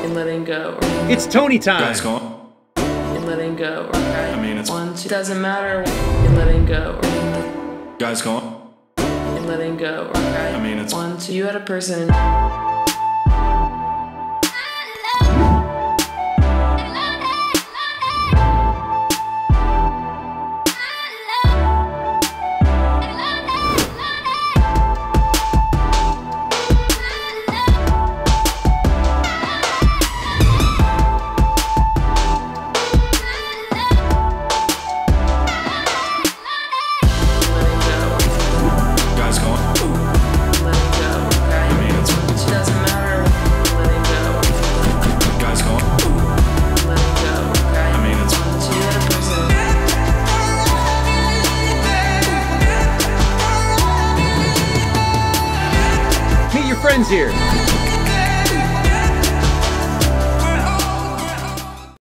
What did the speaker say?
and letting go. It's Tony time. Guys going. And letting go. Okay. I mean, it's 1, 2. Doesn't matter. And letting go. Guys going. And letting go. Okay. I mean, it's 1, 2. You had a person. Friends here.